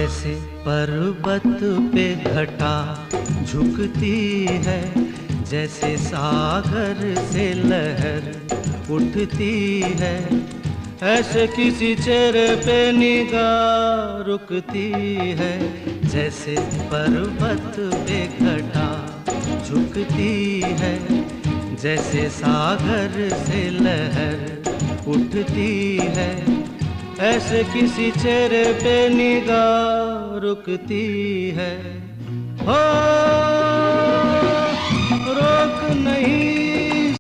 जैसे पर्वत पे घटा झुकती है, जैसे सागर से लहर उठती है, ऐसे किसी चेहरे पे निगाह रुकती है। जैसे पर्वत पे घटा झुकती है, जैसे सागर से लहर उठती है, ऐसे किसी चेहरे पे निगाह रुकती है। हो रोक नहीं